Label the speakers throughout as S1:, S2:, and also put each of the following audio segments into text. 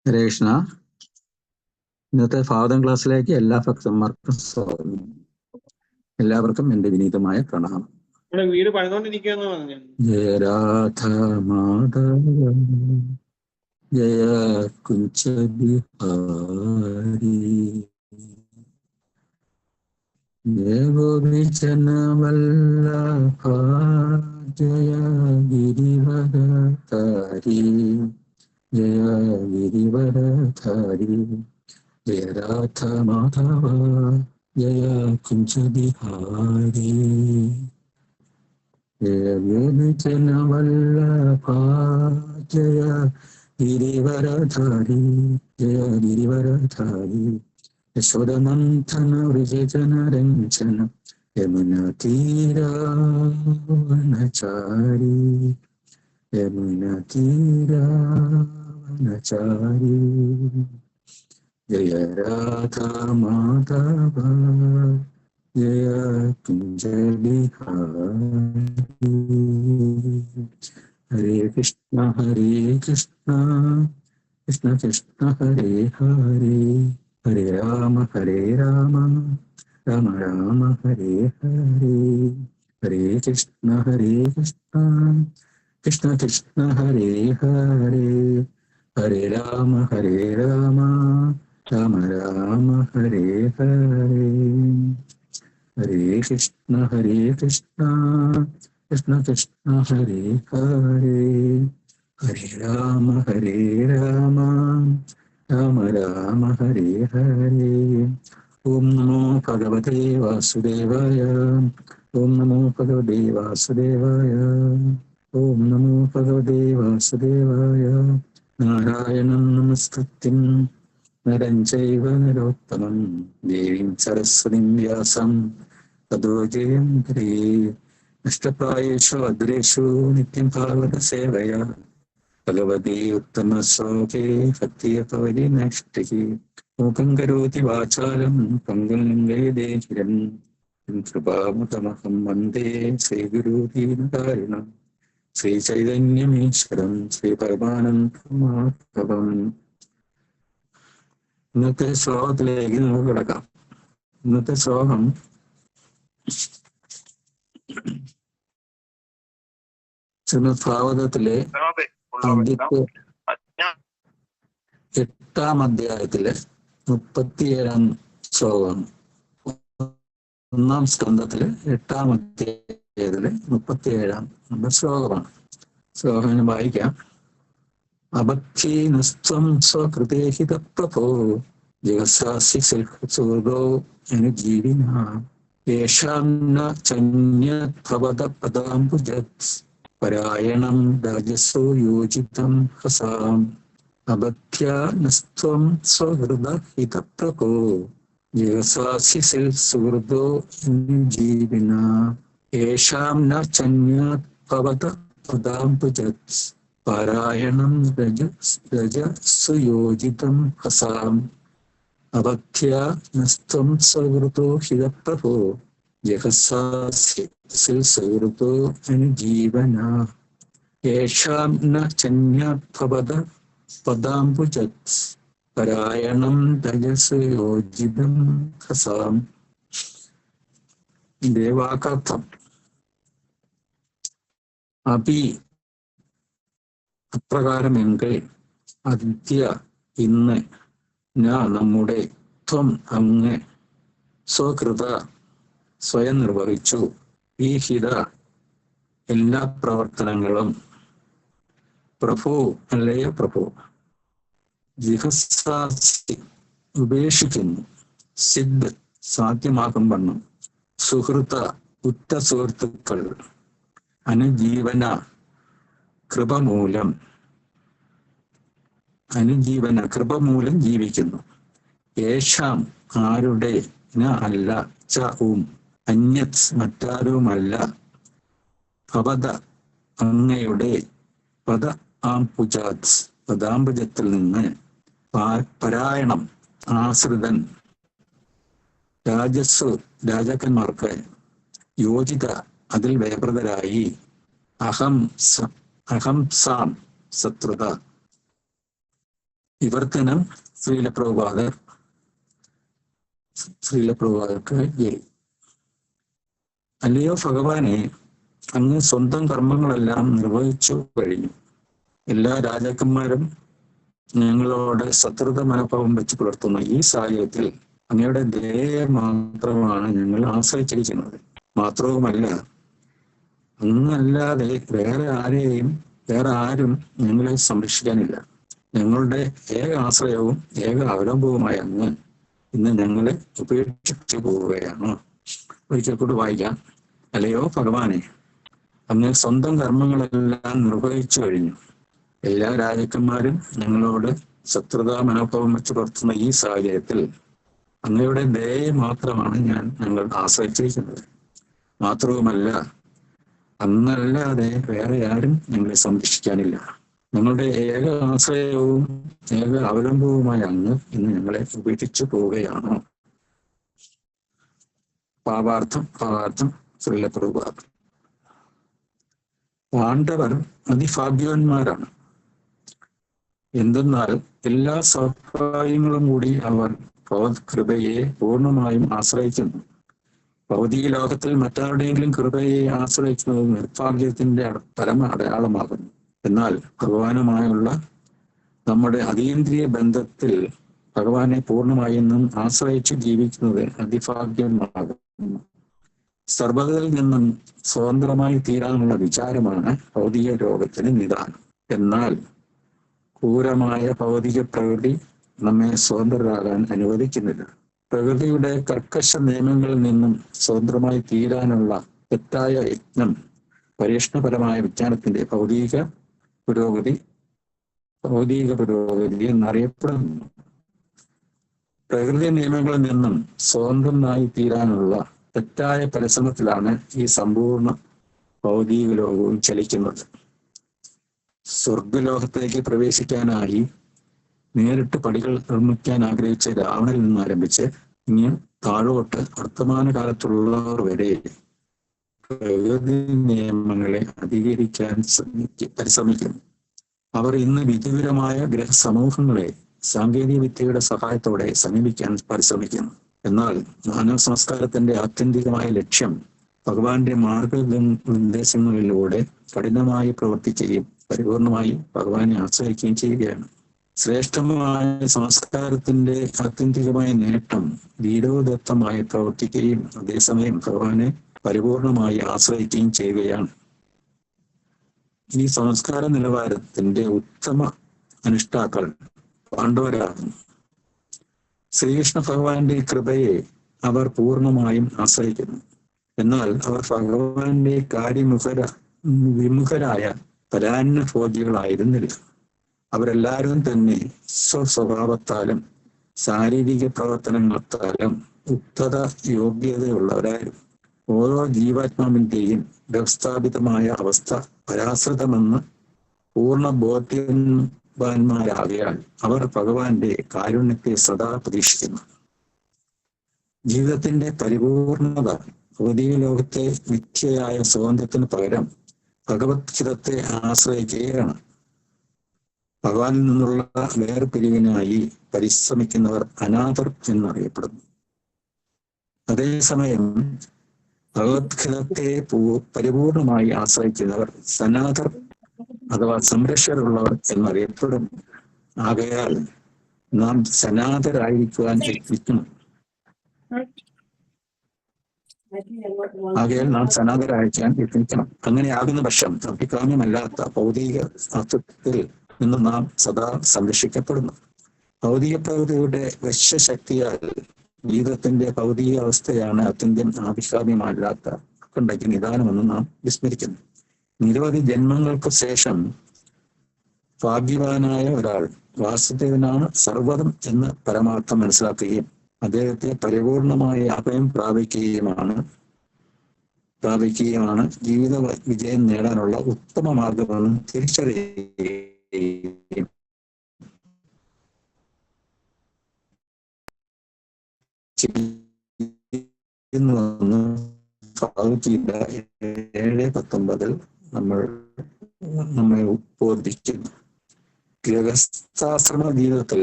S1: ഹരേ കൃഷ്ണ. ഇന്നത്തെ ഭാഗവതം ക്ലാസ്സിലേക്ക് എല്ലാ ഭക്തന്മാർക്കും സ്വാഗതം. എല്ലാവർക്കും എന്റെ വിനീതമായ പ്രണാമം.
S2: വീട് പണിതോണ്ടിരിക്കുമെന്ന് പറഞ്ഞു.
S1: ജയ രാധ മാധവ ജയ കുഞ്ച ബിഹാരി ജയ ഗോപിചന വല്ലഭ ജയ ഗിരിവരധാരി ജയ ഗിരിവരധാരി ജയ രാധ മാധവ ജയ കുഞ്ച ബിഹാരി ജയ ഗോപിചന വല്ലഭ ജയ ഗിരിവരധാരി ജയ ഗിരിവരധാരി യശോദനന്ദന വൃജന രഞ്ജന യമുന തീരാവനചാരി യമുന തീരാവനചാരി ജയ രാധ മാധവ ജയ കുഞ്ച ബിഹാരി ഹരേ കൃഷ്ണ കൃഷ്ണ കൃഷ്ണ ഹരേ ഹരേ ഹരേ രാമ രാമ രാമ ഹരേ ഹരേ ഹരേ കൃഷ്ണ കൃഷ്ണ കൃഷ്ണ ഹരേ ഹരേ ഹരേ രാമ രാമ രാമ ഹരേ ഹരേ ഹരേ കൃഷ്ണ കൃഷ്ണ കൃഷ്ണ ഹരേ ഹരേ ഹരേ രാമ രാമ രാമ ഹരേ ഹരേ. ഓം നമോ ഭഗവതേ വാസുദേവായ. ഓം നമോ ഭഗവതേ വാസുദേവായ. ഓം നമോ ഭഗവതേ വാസുദേവായ. നാരായണം നമസ്കൃത്യം നരം ചൈവ നരോത്തമം ദേവീം സരസ്വതീം വ്യാസം തതോ ജയന്തി. നഷ്ടപ്രായേഷു അദ്രേഷു നിത്യം ഭാഗവത സേവയാ ഭഗവതി ഉത്തമ ശ്ലോകേ ഭക്തിയപരി നഷ്ടിഹി. മൂകം കരോതി വാചാലം പങ്കും ലംഘയതേഹിരം കൃപാമുതമഹം വന്ദേ ശ്രീഗുരുദീനകാരിണം ശ്രീചൈതന്യമീശ്വരം ശ്രീപരമാനന്ദമാധവം. ഇന്നത്തെ ശ്ലോകത്തിലേക്ക് നമുക്ക് കിടക്കാം. ഇന്നത്തെ ശ്ലോകം ശ്രീമദ് ഭാഗവതത്തിലെ ആദ്യത്തെ 8-ാം അധ്യായത്തിലെ 37-ാം ശ്ലോകമാണ്. 1-ാം സ്കന്ധത്തിലെ 8-ാം അധ്യായത്തിലെ 37-ാം ശ്ലോകമാണ്. ശ്ലോകം വായിക്കാം. അബദ്ധീനസ്ത്വം സ്വകൃതേഹിത പ്രഭോ ജഗസാസി സുഹൃദോ അനുജീവിനാം യേഷാം ന ചന്യദ്ഭവത പദാംബുജത് പരായണം രാജസോ യോജിതം ഹസാം. അബധ്യാനസ്ത്വം സ്വഹൃദ ഹിതപ്രഭോ ജഗസാസി സുഹൃദോ അനുജീവിനാം യേഷാം ന ചന്യദ്ഭവത പദാംബുജത് പാരായണം രജസുയോജിതം ഹസാം. അബധ്യാനസ്ത്വം സ്വഹൃദോ ഹിതപ്രഭോ ജഗസാസി സുഹൃദോ അനുജീവനാ യേഷാം ന ചന്യദ്ഭവത പദാംബുജത് പരായണം രജസുയോജിതം ഹസാം. ദേവാകർത്ഥം. അപി അപ്രകാരമെങ്കിൽ അദ്യ ഇന്ന് നമ്മുടെ ത്വം അങ്ങ് സ്വകൃത സ്വയം നിർവഹിച്ചു ഈഹിത എല്ലാ പ്രവർത്തനങ്ങളും പ്രഭു അല്ലയ പ്രഭു ജിഹസാസി ഉപേക്ഷിക്കുന്നു സിദ്ധ് സാധ്യമാകും വണ്ണം സുഹൃത ഉറ്റ സുഹൃത്തുക്കൾ അനുജീവന കൃപമൂലം ജീവിക്കുന്നു. യേശാം ആരുടെ ന അല്ല ച അന്യത് മറ്റാരുമല്ല ഭവത അങ്ങയുടെ പദ ആംബുജാത് പദാംബുജത്തിൽ നിന്ന് പരായണം ആശ്രിതൻ രാജസ്സു രാജാക്കന്മാർക്ക് യോജിത അതിൽ വ്യാപൃതരായി അഹം സാം ശത്രുത വിവർത്തനം ശ്രീലപ്രഭുപാദർക്ക് ജയ്. അല്ലയോ ഭഗവാനെ, അങ്ങ് സ്വന്തം കർമ്മങ്ങളെല്ലാം നിർവഹിച്ചു കഴിഞ്ഞു. എല്ലാ രാജാക്കന്മാരും ഞങ്ങളോട് ശത്രുത മനോഭാവം വെച്ച് പുലർത്തുന്ന ഈ സാഹചര്യത്തിൽ അങ്ങയുടെ ദയയെ മാത്രമാണ് ഞങ്ങൾ ആശ്രയിച്ചിരിക്കുന്നത്. മാത്രവുമല്ല, അങ്ങല്ലാതെ വേറെ ആരും ഞങ്ങളെ സംരക്ഷിക്കാനില്ല. ഞങ്ങളുടെ ഏക ആശ്രയവും ഏക അവലംബവുമായ അങ്ങ് ഇന്ന് ഞങ്ങളെ ഉപേക്ഷിച്ചു പോവുകയാണ്. ഒരിക്കൽ കൂടി വായിക്കാം. അല്ലയോ ഭഗവാനെ, അങ്ങ് സ്വന്തം കർമ്മങ്ങളെല്ലാം നിർവഹിച്ചു കഴിഞ്ഞു. എല്ലാ രാജാക്കന്മാരും ഞങ്ങളോട് ശത്രുതാ മനോഭാവം വെച്ച് പുലർത്തുന്ന ഈ സാഹചര്യത്തിൽ അങ്ങയുടെ ദയയെ മാത്രമാണ് ഞങ്ങൾ ആശ്രയിച്ചിരിക്കുന്നത്. മാത്രവുമല്ല, അങ്ങല്ലാതെ വേറെ ആരും ഞങ്ങളെ സംരക്ഷിക്കാനില്ല. ഞങ്ങളുടെ ഏക ആശ്രയവും ഏക അവലംബവുമായ അങ്ങ് ഇന്ന് ഞങ്ങളെ ഉപേക്ഷിച്ചു പോവുകയാണോ? പാവാർത്ഥം ശ്രീലപ്രഭുപാദ. പാണ്ഡവർ അതിഭാഗ്യവാന്മാരാണ്. എന്തെന്നാൽ എല്ലാ സൗഭാഗ്യങ്ങളും കൂടി അവർ ഭഗവത്കൃപയെ പൂർണ്ണമായും ആശ്രയിക്കുന്നു. ഭൗതിക ലോകത്തിൽ മറ്റാരുടെയെങ്കിലും കൃപയെ ആശ്രയിക്കുന്നത് നിർഭാഗ്യത്തിന്റെ പരമ അടയാളമാകുന്നു. എന്നാൽ ഭഗവാനുമായുള്ള നമ്മുടെ അതീന്ദ്രിയ ബന്ധത്തിൽ ഭഗവാനെ പൂർണ്ണമായും ആശ്രയിച്ച് ജീവിക്കുന്നത് അതിഭാഗ്യമാകുന്നു. സർവ്വതയിൽ നിന്നും സ്വതന്ത്രമായി തീരാനുള്ള വിചാരമാണ് ഭൗതിക ലോകത്തിന് നിദാനം. എന്നാൽ ക്രൂരമായ ഭൗതിക പ്രകൃതി നമ്മെ സ്വതന്ത്രരാകാൻ അനുവദിക്കുന്നില്ല. പ്രകൃതിയുടെ കർക്കശ നിയമങ്ങളിൽ നിന്നും സ്വതന്ത്രമായി തീരാനുള്ള തെറ്റായ യജ്ഞം പരീക്ഷണപരമായ വിജ്ഞാനത്തിന്റെ ഭൗതിക പുരോഗതി എന്നറിയപ്പെടുന്നു. പ്രകൃതി നിയമങ്ങളിൽ നിന്നും സ്വതന്ത്രമായി തീരാനുള്ള തെറ്റായ പരിശ്രമത്തിലാണ് ഈ സമ്പൂർണ്ണ ഭൗതിക ലോകവും ചലിക്കുന്നത്. സ്വർഗലോകത്തേക്ക് പ്രവേശിക്കാനായി നേരിട്ട് പടികൾ നിർമ്മിക്കാൻ ആഗ്രഹിച്ച രാവണനിൽ നിന്ന് ആരംഭിച്ച് ഇനി താഴോട്ട് വർത്തമാനകാലത്തുള്ളവർ വരെ പ്രകൃതി നിയമങ്ങളെ അധികരിക്കാൻ പരിശ്രമിക്കുന്നു. അവർ ഇന്ന് വിദൂരമായ ഗ്രഹസമൂഹങ്ങളെ സാങ്കേതിക വിദ്യയുടെ സഹായത്തോടെ സമീപിക്കാൻ പരിശ്രമിക്കുന്നു. എന്നാൽ മാനവ സംസ്കാരത്തിന്റെ ആത്യന്തികമായ ലക്ഷ്യം ഭഗവാന്റെ മാർഗനിർദ്ദേശങ്ങളിലൂടെ കഠിനമായി പ്രവർത്തിക്കുകയും പരിപൂർണമായി ഭഗവാനെ ആശ്രയിക്കുകയും ചെയ്യുകയാണ്. ശ്രേഷ്ഠമായ സംസ്കാരത്തിന്റെ ആത്യന്തികമായ നേട്ടം ധീരോദത്തമായി പ്രവർത്തിക്കുകയും അതേസമയം ഭഗവാനെ പരിപൂർണമായി ആശ്രയിക്കുകയും ചെയ്യുകയാണ്. ഈ സംസ്കാര നിലവാരത്തിന്റെ ഉത്തമ അനുഷ്ഠാക്കൾ പാണ്ഡവരാകുന്നു. ശ്രീകൃഷ്ണ ഭഗവാന്റെ കൃപയെ അവർ പൂർണ്ണമായും ആശ്രയിക്കുന്നു. എന്നാൽ അവർ ഭഗവാന്റെ വിമുഖരായ പരാന്നഭോജികളായിരുന്നില്ല. അവരെല്ലാവരും തന്നെ സ്വസ്വഭാവത്താലും ശാരീരിക പ്രവർത്തനങ്ങളാലും ഉക്തത യോഗ്യതയുള്ളവരായിരുന്നു. ഓരോ ജീവാത്മാവിന്റെയും വ്യവസ്ഥാപിതമായ അവസ്ഥ പരാശ്രിതമെന്ന് പൂർണ്ണ ബോധ്യവാന്മാരാകിയാൽ അവർ ഭഗവാന്റെ കാരുണ്യത്തെ സദാ പ്രതീക്ഷിക്കുന്നു. ജീവിതത്തിന്റെ പരിപൂർണത ഭൗതിക ലോകത്തെ മിഥ്യയായ സ്വാതന്ത്ര്യത്തിന് പകരം ഭഗവത്ഹിതത്തെ ആശ്രയിക്കുകയാണ്. ഭഗവാനിൽ നിന്നുള്ള വേർപിരിവിനായി പരിശ്രമിക്കുന്നവർ അനാഥർ എന്നറിയപ്പെടുന്നു. അതേസമയം ഭഗവത്ഹിതത്തെ പരിപൂർണമായി ആശ്രയിക്കുന്നവർ സനാഥർ അഥവാ സംരക്ഷകരുള്ളവർ എന്നറിയപ്പെടും. ആകയാൽ നാം സനാഥരായിരിക്കുവാൻ യത്നിക്കണം. അങ്ങനെ ആകുന്ന പക്ഷം അഭികാമ്യമല്ലാത്ത ഭൗതിക അർത്ഥത്തിൽ നിന്ന് നാം സദാ സംരക്ഷിക്കപ്പെടുന്നു. ഭൗതിക പ്രകൃതിയുടെ വശ്യശക്തിയാൽ ജീവിതത്തിന്റെ ഭൗതിക അവസ്ഥയാണ് അത്യന്തം ആഭികാമ്യമല്ലാത്ത അഖണ്ഡയ്ക്ക് നിദാനമെന്ന് നാം വിസ്മരിക്കുന്നു. നിരവധി ജന്മങ്ങൾക്ക് ശേഷം ഭാഗ്യവാനായ ഒരാൾ വാസുദേവനാണ് സർവ്വതം എന്ന പരമാർത്ഥം മനസ്സിലാക്കുകയും അദ്ദേഹത്തെ പരിപൂർണമായ അഭയം പ്രാപിക്കുകയുമാണ് ജീവിത വിജയം നേടാനുള്ള ഉത്തമ മാർഗമെന്ന് തിരിച്ചറിയുകയും ഭഗവത്ഗീത 7:19 നമ്മെ ബോധിപ്പിക്കുന്നു. ഗൃഹസ്ഥാശ്രമ ജീവിതത്തിൽ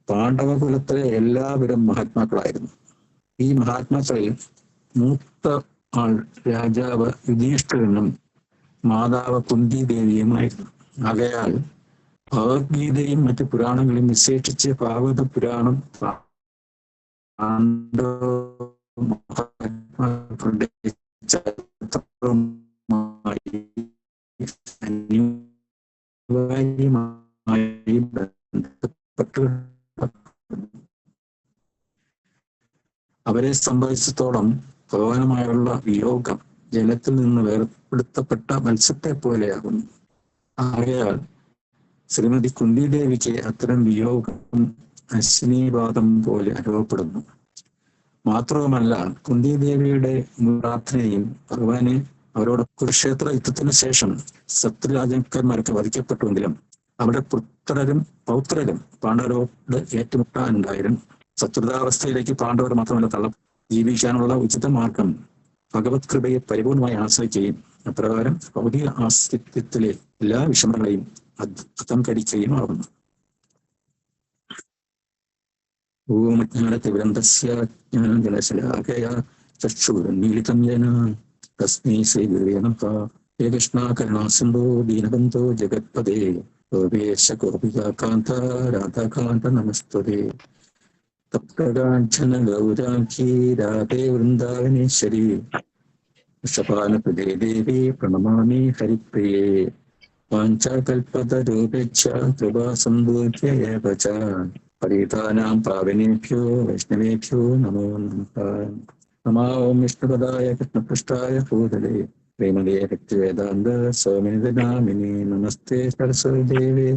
S1: പാണ്ഡവകുലത്തിലെ എല്ലാവരും മഹാത്മാക്കളായിരുന്നു. ഈ മഹാത്മാക്കളിൽ മൂത്ത ആൾ രാജാവ് യുധിഷ്ഠിരനും മാതാവ് കുന്തി ദേവിയുമായിരുന്നു. ആകയാൽ ഭഗവത്ഗീതയും മറ്റു പുരാണങ്ങളും വിശേഷിച്ച് ഭാഗവത പുരാണം മഹാത്മാക്കളുടെ ചരിത്രവുമായി അനിവാര്യമായി ബന്ധപ്പെട്ട് അവരെ സംബന്ധിച്ചിടത്തോളം ഭഗവാനുമായുള്ള വിയോഗം ജലത്തിൽ നിന്ന് വേർപെടുത്തപ്പെട്ട മത്സ്യത്തെ പോലെയാകുന്നു. ആകയാൽ ശ്രീമതി കുന്തിദേവിക്ക് അത്തരം വിയോഗം അശ്വിനീപാദം പോലെ അനുഭവപ്പെടുന്നു. മാത്രവുമല്ല, കുന്തിദേവിയുടെ പ്രാർത്ഥനയും ഭഗവാനെ അവരോട് കുരുക്ഷേത്ര യുദ്ധത്തിന് ശേഷം ശത്രുരാജാക്കന്മാർക്ക് വധിക്കപ്പെട്ടുവെങ്കിലും അവരുടെ പുത്രരും പൗത്രരും പാണ്ഡവരോട് ഏറ്റുമുട്ടാനുണ്ടായിരുന്നു. ശത്രുതാവസ്ഥയിലേക്ക് പാണ്ഡവർ മാത്രമല്ല ജീവിക്കാനുള്ള ഉചിത മാർഗം ഭഗവത് കൃപയെ പരിപൂർണമായി ആശ്രയിക്കുകയും അപ്രകാരം ഭൗതിക ആസ്തിത്വത്തിലെ എല്ലാ വിഷമങ്ങളെയും അധംകരിക്കുകയും ആകുന്നു. ഓമജ്ഞാനതിവ്രന്തസ്യാജ്ഞാനജലശലാകയാ ചക്ഷുരുന്മീലിതം യേന തസ്മൈ ശ്രീഗുരവേ നമഃ. ഹേ കൃഷ്ണ കരുണാസിന്ധോ ദീനബന്ധോ ജഗത്പദേ ഗോപേശ ഗോപികാകാന്ത രാധാകാന്ത നമസ്തുതേ. തപ്തകാഞ്ചന ഗൗരാംഗീ രാധേ വൃന്ദാവനേശ്വരി വൃഷഭാനുപദേ ദേവി പ്രണമാമി ഹരിപ്രിയേ. വാഞ്ചാകൽപതരൂപേച്ഛ കൃപാ സമ്പൂജ്യയേവ ച പരീതാനാം പാവനേഭ്യോ വൈഷ്ണവേഭ്യോ നമോ നമഃ. നമോ ഓം വിഷ്ണുപദായ കൃഷ്ണപൃഷ്ഠായ ഭൂതലേ ശ്രീമതേ ഭക്തിവേദാന്ത സ്വാമിനിധനാമിനി. നമസ്തേ സരസ്വതീദേവേ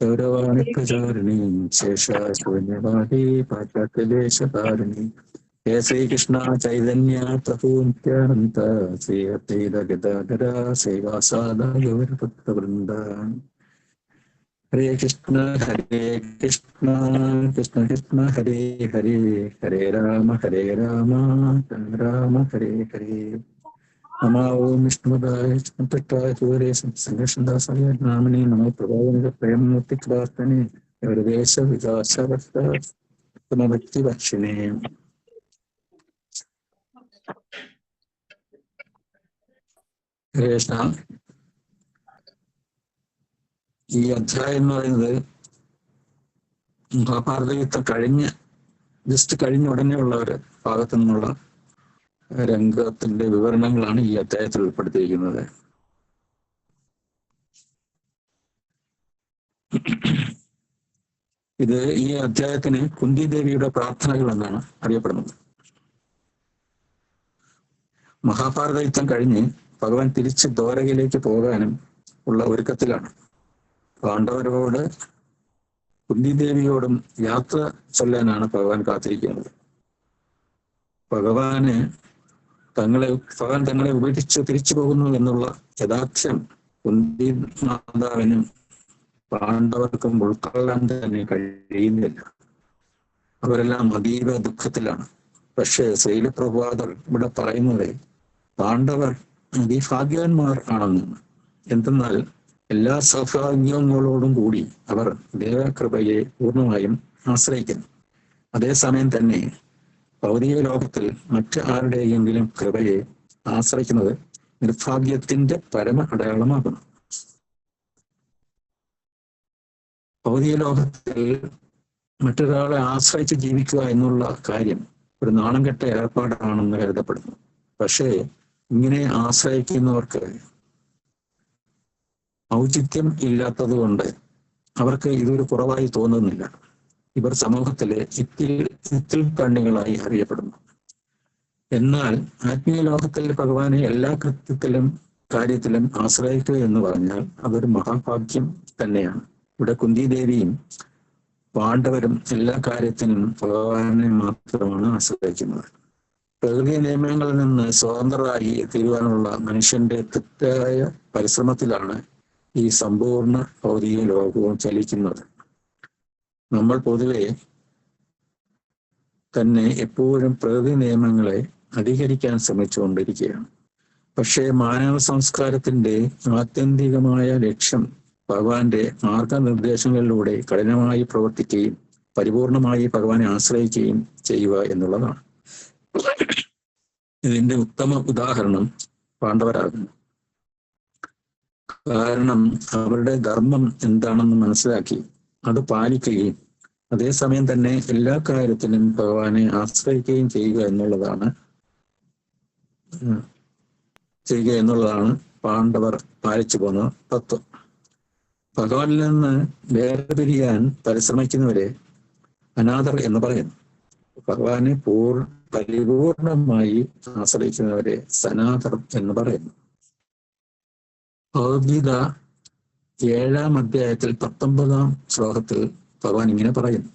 S1: ഗൗരവാണി പ്രചാരിണി ശേഷാശൂന്യവാദി പാശ്ചാത്യദേശകാരിണി. ഹേ ശ്രീകൃഷ്ണ ചൈതന്യ പ്രഭു നിത്യാനന്ദ ശ്രീ അദ്വൈത ഗദാധര ശ്രീവാസാദ ഗൗരഭക്തവൃന്ദ. ഹരേ കൃഷ്ണ കൃഷ്ണ കൃഷ്ണ ഹരേ ഹരേ ഹരേ രാമ രാമ ഹരേ ഹരേ. നമോ ഓം വിഷ്ണുപദായ കൃഷ്ണപൃഷ്ഠായ ഭൂതലേ സംഘർഷദാസായ നാമിനി. നമോ പ്രഭാവനിക പ്രേമമൂർത്തി കൃപാർത്തനെ ഗൗരവേശ വികാസഭക്തി ഭക്ഷിണേ. കൃഷ്ണ, ഈ അധ്യായം എന്ന് പറയുന്നത് മഹാഭാരത യുദ്ധം കഴിഞ്ഞ ഉടനെ ഉള്ള ഒരു ഭാഗത്തു നിന്നുള്ള രംഗത്തിന്റെ വിവരണങ്ങളാണ് ഈ അധ്യായത്തിൽ ഉൾപ്പെടുത്തിയിരിക്കുന്നത്. ഇത് ഈ അധ്യായത്തിന് കുന്തി ദേവിയുടെ പ്രാർത്ഥനകൾ എന്നാണ് അറിയപ്പെടുന്നത്. മഹാഭാരത യുദ്ധം കഴിഞ്ഞ് ഭഗവാൻ തിരിച്ച് ദ്വാരകയിലേക്ക് പോകാനും ഉള്ള ഒരുക്കത്തിലാണ്. പാണ്ഡവരോട് കുന്തി ദേവിയോടും യാത്ര ചൊല്ലാനാണ് ഭഗവാൻ കാത്തിരിക്കുന്നത്. ഭഗവാൻ തങ്ങളെ ഉപേക്ഷിച്ച് തിരിച്ചു പോകുന്നു എന്നുള്ള യഥാർത്ഥ്യം കുന്തി മാതാവിനും പാണ്ഡവർക്കും ഉൾക്കൊള്ളാൻ തന്നെ കഴിയുന്നില്ല. അവരെല്ലാം അതീവ ദുഃഖത്തിലാണ്. പക്ഷേ ശൈലപ്രഭാതർ ഇവിടെ പറയുന്നത് പാണ്ഡവർ അതിഭാഗ്യവാന്മാർ ആണെന്ന്. എന്തെന്നാൽ എല്ലാ സൗഭാഗ്യങ്ങളോടും കൂടി അവർ ദേവകൃപയെ പൂർണ്ണമായും ആശ്രയിക്കുന്നു. അതേസമയം തന്നെ ഭൗതിക ലോകത്തിൽ മറ്റു ആരുടെയെങ്കിലും കൃപയെ ആശ്രയിക്കുന്നത് നിർഭാഗ്യത്തിന്റെ പരമ അടയാളമാകുന്നു. ഭൗതിക ലോകത്തിൽ മറ്റൊരാളെ ആശ്രയിച്ച് ജീവിക്കുക എന്നുള്ള കാര്യം ഒരു നാണം കെട്ട ഏർപ്പാടാണെന്ന് കരുതപ്പെടുന്നു. പക്ഷേ ഇങ്ങനെ ആശ്രയിക്കുന്നവർക്ക് ഔചിത്യം ഇല്ലാത്തത് കൊണ്ട് അവർക്ക് ഇതൊരു കുറവായി തോന്നുന്നില്ല. ഇവർ സമൂഹത്തിലെ ഇത്തിൽ കണ്ണികളായി അറിയപ്പെടുന്നു. എന്നാൽ ആത്മീയ ലോകത്തിൽ ഭഗവാനെ എല്ലാ കാര്യത്തിലും ആശ്രയിക്കുക എന്ന് പറഞ്ഞാൽ അതൊരു മഹാഭാഗ്യം തന്നെയാണ്. ഇവിടെ കുന്തിദേവിയും പാണ്ഡവരും എല്ലാ കാര്യത്തിനും ഭഗവാനെ മാത്രമാണ് ആശ്രയിക്കുന്നത്. പ്രകൃതി നിയമങ്ങളിൽ നിന്ന് സ്വതന്ത്രരായി തീരുവാനുള്ള മനുഷ്യന്റെ തെറ്റായ പരിശ്രമത്തിലാണ് ഈ സമ്പൂർണ്ണ ഭൗതിക ലോകവും ചലിക്കുന്നത്. നമ്മൾ പൊതുവെ തന്നെ എപ്പോഴും പ്രകൃതി നിയമങ്ങളെ അധികരിക്കാൻ ശ്രമിച്ചുകൊണ്ടിരിക്കുകയാണ്. പക്ഷേ മാനവ സംസ്കാരത്തിന്റെ ആത്യന്തികമായ ലക്ഷ്യം ഭഗവാന്റെ മാർഗനിർദ്ദേശങ്ങളിലൂടെ കഠിനമായി പ്രവർത്തിക്കുകയും പരിപൂർണമായി ഭഗവാനെ ആശ്രയിക്കുകയും ചെയ്യുക എന്നുള്ളതാണ്. ഇതിന്റെ ഉത്തമ ഉദാഹരണം പാണ്ഡവരാകുന്നു. കാരണം അവരുടെ ധർമ്മം എന്താണെന്ന് മനസ്സിലാക്കി അത് പാലിക്കുകയും അതേസമയം തന്നെ എല്ലാ കാര്യത്തിനും ഭഗവാനെ ആശ്രയിക്കുകയും ചെയ്യുക എന്നുള്ളതാണ് പാണ്ഡവർ പാലിച്ചു പോന്ന തത്വം. ഭഗവാനിൽ നിന്ന് വേർപിരിയാൻ പരിശ്രമിക്കുന്നവരെ അനാഥർ എന്ന് പറയുന്നു. ഭഗവാനെ പരിപൂർണമായി ആശ്രയിക്കുന്നവരെ സനാഥർ എന്ന് പറയുന്നു. ഭഗവത്ഗീത 7-ാം അധ്യായത്തിൽ 19-ാം ശ്ലോകത്തിൽ ഭഗവാൻ ഇങ്ങനെ പറയുന്നു: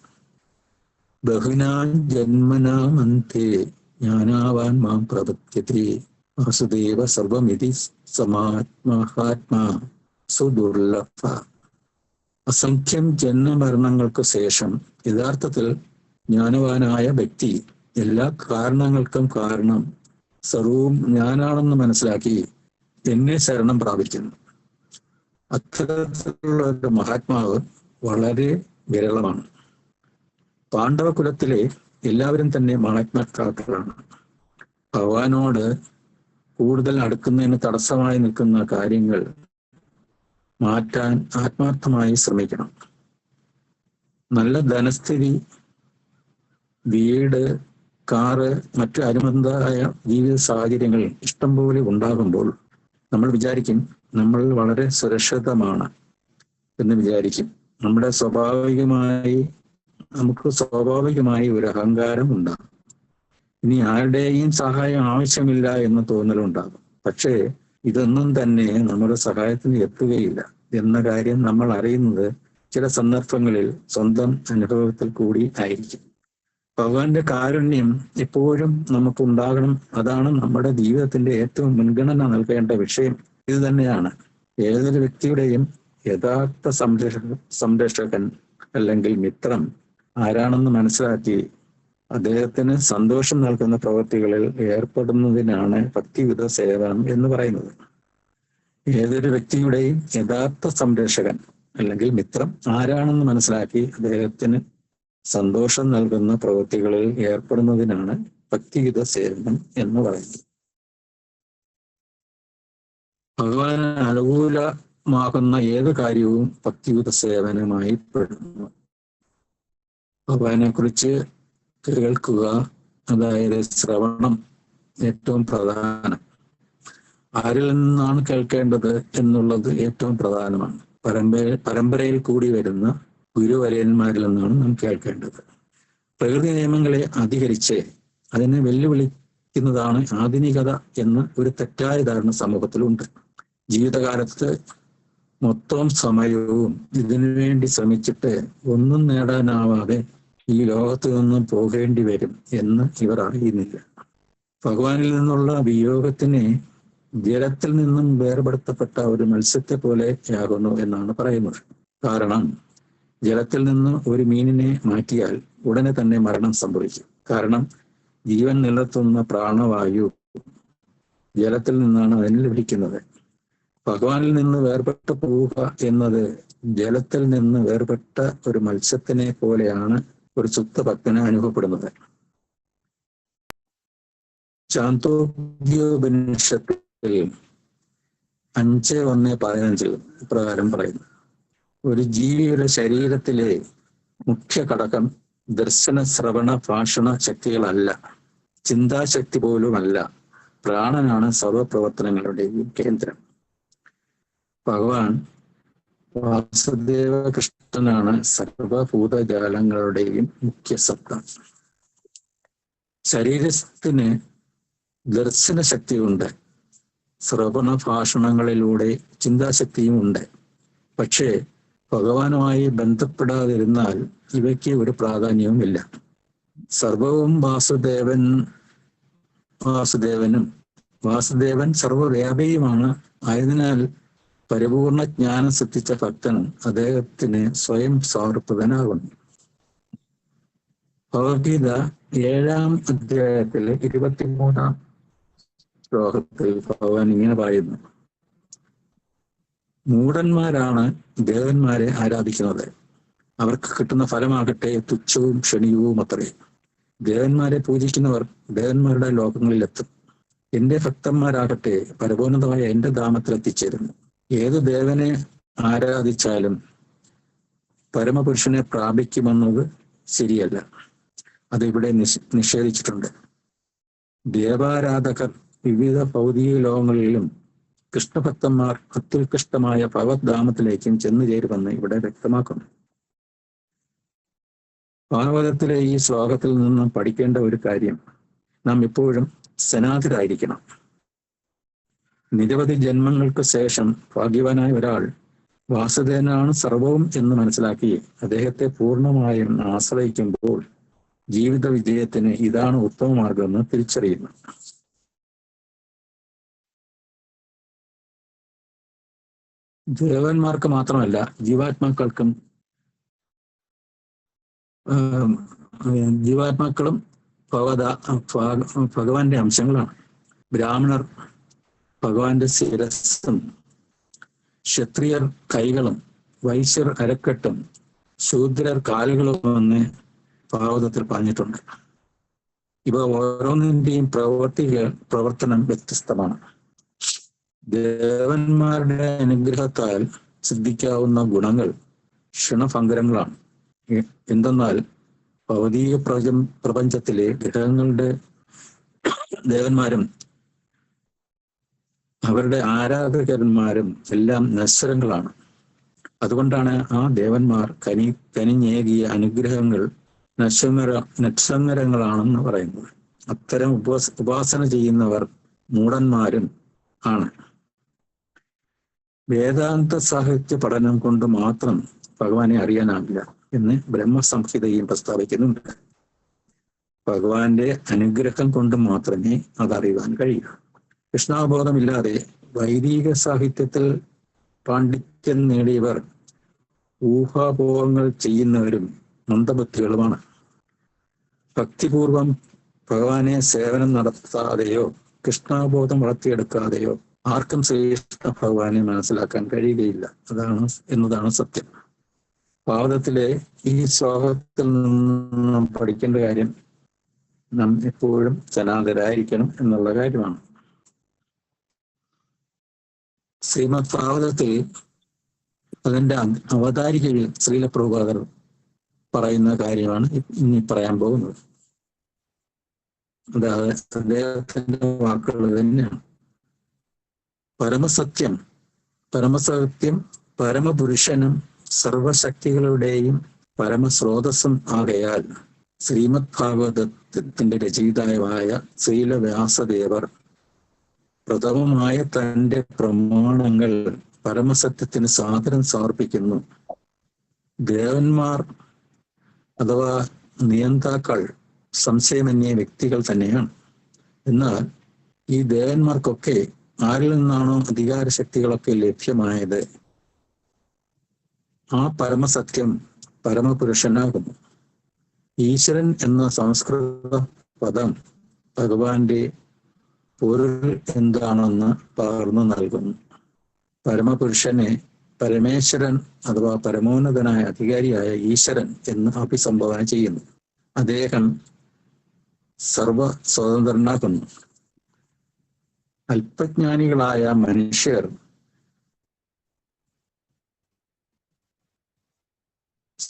S1: ബഹുനാം ജന്മനാം അന്തേ ജ്ഞാനാവാൻ മാം പ്രപദ്യത്തെ വാസുദേവ സർവമിതി സമാത്മാഹാത്മാ സുദുർലഭ. അസംഖ്യം ജന്മമരണങ്ങൾക്ക് ശേഷം യഥാർത്ഥത്തിൽ ജ്ഞാനവാനായ വ്യക്തി എല്ലാ കാരണങ്ങൾക്കും കാരണം സർവവും ഞാനാണെന്ന് മനസ്സിലാക്കി എന്നെ ശരണം പ്രാപിക്കുന്നു. അത്തരത്തിലുള്ള ഒരു മഹാത്മാവ് വളരെ വിരളമാണ്. പാണ്ഡവകുലത്തിലെ എല്ലാവരും തന്നെ മഹാത്മാക്കളാണ്. ഭഗവാനോട് കൂടുതൽ അടുക്കുന്നതിന് തടസ്സമായി നിൽക്കുന്ന കാര്യങ്ങൾ മാറ്റാൻ ആത്മാർത്ഥമായി ശ്രമിക്കണം. നല്ല ധനസ്ഥിതി, വീട്, കാറ്, മറ്റു അനുബന്ധമായ ജീവിത സാഹചര്യങ്ങൾ ഇഷ്ടം പോലെ ഉണ്ടാകുമ്പോൾ നമ്മൾ വിചാരിക്കും നമ്മൾ വളരെ സുരക്ഷിതമാണ് എന്ന് വിചാരിക്കും. നമുക്ക് സ്വാഭാവികമായി ഒരു അഹങ്കാരം ഉണ്ടാകും. ഇനി ആരുടെയും സഹായം ആവശ്യമില്ല എന്ന തോന്നലുണ്ടാകും. പക്ഷേ ഇതൊന്നും തന്നെ നമ്മുടെ സഹായത്തിന് എത്തുകയില്ല എന്ന കാര്യം നമ്മൾ അറിയുന്നത് ചില സന്ദർഭങ്ങളിൽ സ്വന്തം അനുഭവത്തിൽ കൂടി ആയിരിക്കും. ഭഗവാന്റെ കാരുണ്യം എപ്പോഴും നമുക്കുണ്ടാകണം. അതാണ് നമ്മുടെ ജീവിതത്തിന്റെ ഏറ്റവും മുൻഗണന നൽകേണ്ട വിഷയം. ഇത് തന്നെയാണ് ഏതൊരു വ്യക്തിയുടെയും യഥാർത്ഥ സംരക്ഷകൻ അല്ലെങ്കിൽ മിത്രം ആരാണെന്ന് മനസ്സിലാക്കി അദ്ദേഹത്തിന് സന്തോഷം നൽകുന്ന പ്രവൃത്തികളിൽ ഏർപ്പെടുന്നതിനാണ് ഭക്തിയുത സേവനം എന്ന് പറയുന്നത്. ഏതൊരു വ്യക്തിയുടെയും യഥാർത്ഥ സംരക്ഷകൻ അല്ലെങ്കിൽ മിത്രം ആരാണെന്ന് മനസ്സിലാക്കി അദ്ദേഹത്തിന് സന്തോഷം നൽകുന്ന പ്രവൃത്തികളിൽ ഏർപ്പെടുന്നതിനാണ് ഭക്തിയുത സേവനം എന്ന് പറയുന്നത്. ഭഗവാന് അനുകൂലമാകുന്ന ഏത് കാര്യവും ഭക്തിയുത സേവനമായി പെടുന്നു. ഭഗവാനെ കുറിച്ച് കേൾക്കുക, അതായത് ശ്രവണം ഏറ്റവും പ്രധാനം. ആരിൽ നിന്നാണ് കേൾക്കേണ്ടത് എന്നുള്ളത് ഏറ്റവും പ്രധാനമാണ്. പരമ്പരയിൽ കൂടി വരുന്ന ഗുരുവര്യന്മാരിൽ നിന്നാണ് നാം കേൾക്കേണ്ടത്. പ്രകൃതി നിയമങ്ങളെ അധികരിച്ച് അതിനെ വെല്ലുവിളിക്കുന്നതാണ് ആധുനികത എന്ന ഒരു തെറ്റായ ധാരണ സമൂഹത്തിലുണ്ട്. ജീവിതകാലത്ത് മൊത്തം സമയവും ഇതിനു വേണ്ടി ശ്രമിച്ചിട്ട് ഒന്നും നേടാനാവാതെ ഈ ലോകത്ത് നിന്നും പോകേണ്ടി വരും എന്ന് ഇവർ അറിയുന്നില്ല. ഭഗവാനിൽ നിന്നുള്ള വിയോഗത്തിനെ ജലത്തിൽ നിന്നും വേർപെടുത്തപ്പെട്ട ഒരു മത്സ്യത്തെ പോലെയാകുന്നു എന്നാണ് പറയുന്നത്. കാരണം ജലത്തിൽ നിന്ന് ഒരു മീനിനെ മാറ്റിയാൽ ഉടനെ തന്നെ മരണം സംഭവിക്കും. കാരണം ജീവൻ നിലനിർത്തുന്ന പ്രാണവായു ജലത്തിൽ നിന്നാണ് അതിന് ലഭിക്കുന്നത്. ഭഗവാനിൽ നിന്ന് വേർപെട്ടു പോവുക എന്നത് ജലത്തിൽ നിന്ന് വേർപെട്ട ഒരു മത്സ്യത്തിനെ പോലെയാണ് ഒരു ശുദ്ധഭക്തന് അനുഭവപ്പെടുന്നത്. ചാന്തോഗ്യോപനിഷത്തിൽ 5:1-15 പ്രകാരം പറയുന്നു: ഒരു ജീവിയുടെ ശരീരത്തിലെ മുഖ്യ ഘടകം ദർശന, ശ്രവണ, ഭാഷണ ശക്തികളല്ല, ചിന്താശക്തി പോലുമല്ല. പ്രാണനാണ് സർവപ്രവർത്തനങ്ങളുടെയും കേന്ദ്രം. ഭഗവാൻ വാസുദേവ കൃഷ്ണനാണ് സർവഭൂതജാലങ്ങളുടെയും മുഖ്യ സത്ത. ശരീരത്തിന് ദർശന ശക്തിയുണ്ട്, ശ്രവണ ഭാഷണങ്ങളിലൂടെ ചിന്താശക്തിയും ഉണ്ട്. പക്ഷേ ഭഗവാനുമായി ബന്ധപ്പെടാതിരുന്നാൽ ഇവയ്ക്ക് ഒരു പ്രാധാന്യവുമില്ല. സർവവും വാസുദേവനും വാസുദേവൻ സർവവ്യാപിയുമാണ്. ആയതിനാൽ പരിപൂർണ ജ്ഞാനം സിദ്ധിച്ച ഭക്തൻ അദ്ദേഹത്തിന് സ്വയം സമർപ്പിതനാകുന്നു. ഭഗവത്ഗീത 7-ാം അധ്യായത്തിൽ 23-ാം ശ്ലോകത്തിൽ ഭഗവാൻ ഇങ്ങനെ പറയുന്നു: മൂഢന്മാരാണ് ദേവന്മാരെ ആരാധിക്കുന്നത്. അവർക്ക് കിട്ടുന്ന ഫലമാകട്ടെ തുച്ഛവും ക്ഷണികവും അത്രേ. ദേവന്മാരെ പൂജിക്കുന്നവർ ദേവന്മാരുടെ ലോകങ്ങളിലെത്തും. എന്റെ ഭക്തന്മാരാകട്ടെ പരമോന്നതമായ എന്റെ ധാമത്തിൽ എത്തിച്ചേരുന്നു. ഏത് ദേവനെ ആരാധിച്ചാലും പരമപുരുഷനെ പ്രാപിക്കുമെന്നത് ശരിയല്ല. അത് ഇവിടെ നിഷേധിച്ചിട്ടുണ്ട്. ദേവാരാധകർ വിവിധ ഭൗതിക ലോകങ്ങളിലും കൃഷ്ണഭക്തന്മാർ അത്യുത്കൃഷ്ടമായ ഭഗവത്ധാമത്തിലേക്കും ചെന്നു ചേരുമെന്ന് ഇവിടെ വ്യക്തമാക്കുന്നു. ഭാഗവതത്തിലെ ഈ ശ്ലോകത്തിൽ നിന്ന് പഠിക്കേണ്ട ഒരു കാര്യം, നാം എപ്പോഴും സനാതരായിരിക്കണം. നിരവധി ജന്മങ്ങൾക്ക് ശേഷം ഭാഗ്യവാനായ ഒരാൾ വാസുദേവനാണ് സർവവും എന്ന് മനസ്സിലാക്കി അദ്ദേഹത്തെ പൂർണ്ണമായും ആശ്രയിക്കുമ്പോൾ ജീവിത വിജയത്തിന് ഇതാണ് ഉത്തമ മാർഗമെന്ന് തിരിച്ചറിയുന്നു. ദേവന്മാർക്ക് മാത്രമല്ല ജീവാത്മാക്കൾക്കും ജീവാത്മാക്കളും ഭഗവാന്റെ അംശങ്ങളാണ്. ബ്രാഹ്മണർ ഭഗവാന്റെ ശിരസ്സും ക്ഷത്രിയർ കൈകളും വൈശ്യർ അരക്കെട്ടും ശൂദ്രർ കാലുകളും എന്ന് ഭാഗവതത്തിൽ പറഞ്ഞിട്ടുണ്ട്. ഇവ ഓരോന്നിന്റെയും പ്രവർത്തനം വ്യത്യസ്തമാണ്. ദേവന്മാരുടെ അനുഗ്രഹത്താൽ സിദ്ധിക്കാവുന്ന ഗുണങ്ങൾ ക്ഷണഭംഗരങ്ങളാണ്. എന്തെന്നാൽ ഭൗതിക പ്രപഞ്ചത്തിലെ ഗ്രഹങ്ങളുടെ ദേവന്മാരും അവരുടെ ആരാധകന്മാരും എല്ലാം നശ്വരങ്ങളാണ്. അതുകൊണ്ടാണ് ആ ദേവന്മാർ കനിഞ്ഞേകിയ അനുഗ്രഹങ്ങൾ നശ്വരങ്ങളാണെന്ന് പറയുന്നത്. അത്തരം ഉപാസന ചെയ്യുന്നവർ മൂഢന്മാരും ആണ്. വേദാന്ത സാഹിത്യ പഠനം കൊണ്ട് മാത്രം ഭഗവാനെ അറിയാനാവില്ല എന്ന് ബ്രഹ്മസംഹിതയും പ്രസ്താവിക്കുന്നുണ്ട്. ഭഗവാന്റെ അനുഗ്രഹം കൊണ്ട് മാത്രമേ അതറിയാൻ കഴിയൂ. കൃഷ്ണാബോധമില്ലാതെ വൈദിക സാഹിത്യത്തിൽ പാണ്ഡിത്യം നേടിയവർ ഊഹാപോഹങ്ങൾ ചെയ്യുന്നവരും മന്ദബുദ്ധികളുമാണ്. ഭക്തിപൂർവം ഭഗവാനെ സേവനം നടത്താതെയോ കൃഷ്ണാബോധം വളർത്തിയെടുക്കാതെയോ ആർക്കും ശ്രീകൃഷ്ണ ഭഗവാനെ മനസ്സിലാക്കാൻ കഴിയുകയില്ല എന്നതാണ് സത്യം. ഭാഗവതത്തിലെ ഈ ശ്ലോകത്തിൽ നിന്നും പഠിക്കേണ്ട കാര്യം, നാം എപ്പോഴും സനാതരായിരിക്കണം എന്നുള്ള കാര്യമാണ്. ശ്രീമദ് ഭാഗവതത്തിൽ അതിന്റെ അവതാരികയിൽ ശ്രീല പ്രഭുപാദർ പറയുന്ന കാര്യമാണ് ഇനി പറയാൻ പോകുന്നത്. അതായത് അദ്ദേഹത്തിന്റെ വാക്കുകൾ തന്നെയാണ്. പരമസത്യം പരമപുരുഷനും സർവശക്തികളുടെയും പരമസ്രോതസ്സും ആകയാൽ ശ്രീമദ് ഭാഗവതത്തിന്റെ രചയിതാവായ ശ്രീല വ്യാസദേവർ പ്രഥമമായ തന്റെ പ്രമാണങ്ങൾ പരമസത്യത്തിന് സാദരം സമർപ്പിക്കുന്നു. ദേവന്മാർ അഥവാ നിയന്താക്കൾ സംശയമന്യ വ്യക്തികൾ തന്നെയാണ്. എന്നാൽ ഈ ദേവന്മാർക്കൊക്കെ ആരിൽ നിന്നാണോ അധികാരശക്തികളൊക്കെ ലഭ്യമായത്, ആ പരമസത്യം പരമപുരുഷനാകുന്നു. ഈശ്വരൻ എന്ന സംസ്കൃത പദം ഭഗവാന്റെ പൊരുൾ എന്താണെന്ന് പകർന്നു നൽകുന്നു. പരമപുരുഷനെ പരമേശ്വരൻ അഥവാ പരമോന്നതനായ അധികാരിയായ ഈശ്വരൻ എന്ന് അഭിസംബോധന ചെയ്യുന്നു. അദ്ദേഹം സർവ സ്വതന്ത്രനാകുന്നു. അല്പജ്ഞാനികളായ മനുഷ്യർ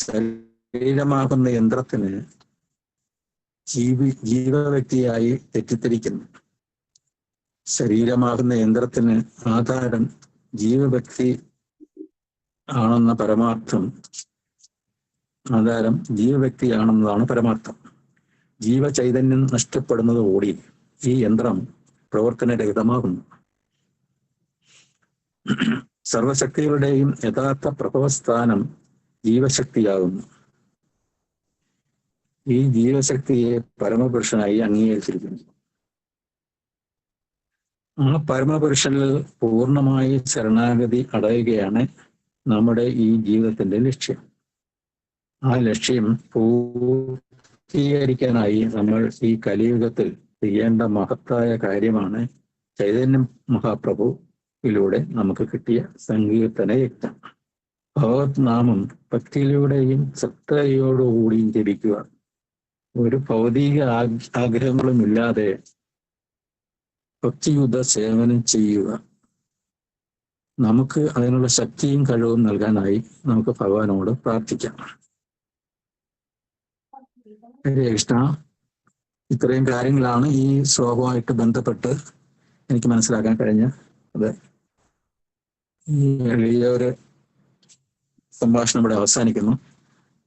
S1: ശരീരമാകുന്ന യന്ത്രത്തിന് ജീവവ്യക്തിയായി തെറ്റിദ്ധരിക്കുന്നു. ശരീരമാകുന്ന യന്ത്രത്തിന് ആധാരം ജീവവ്യക്തി ആണെന്ന പരമാർത്ഥം, ആധാരം ജീവവ്യക്തിയാണെന്നതാണ് പരമാർത്ഥം. ജീവചൈതന്യം നഷ്ടപ്പെടുന്നതോടെ ഈ യന്ത്രം പ്രവർത്തനരഹിതമാകുന്നു. സർവശക്തികളുടെയും യഥാർത്ഥ പ്രഭവസ്ഥാനം ജീവശക്തിയാകുന്നു. ഈ ജീവശക്തിയെ പരമപുരുഷനായി അംഗീകരിച്ചിരിക്കുന്നു. ആ പരമപുരുഷനിൽ പൂർണ്ണമായി ശരണാഗതി അടയുകയാണ് നമ്മുടെ ഈ ജീവിതത്തിന്റെ ലക്ഷ്യം. ആ ലക്ഷ്യം പൂർത്തീകരിക്കാനായി നമ്മൾ ഈ കലിയുഗത്തിൽ ചെയ്യേണ്ട മഹത്തായ കാര്യമാണ് ചൈതന്യ മഹാപ്രഭു യിലൂടെ നമുക്ക് കിട്ടിയ സങ്കീർത്തനയജ്ഞം. ഭഗവത് നാമം ഭക്തിയിലൂടെയും ശ്രദ്ധയോടുകൂടിയും ജപിക്കുക. ഒരു ഭൗതിക ആഗ്രഹങ്ങളുമില്ലാതെ ഭക്തിയുത സേവനം ചെയ്യുക. നമുക്ക് അതിനുള്ള ശക്തിയും കഴിവും നൽകാനായി നമുക്ക് ഭഗവാനോട് പ്രാർത്ഥിക്കാം. ഹരേ കൃഷ്ണ. ഇത്രയും കാര്യങ്ങളാണ് ഈ ശ്ലോകവുമായിട്ട് ബന്ധപ്പെട്ട് എനിക്ക് മനസ്സിലാക്കാൻ കഴിഞ്ഞ അത്. ഈ എളിയ ഒരു സംഭാഷണം ഇവിടെ അവസാനിക്കുന്നു.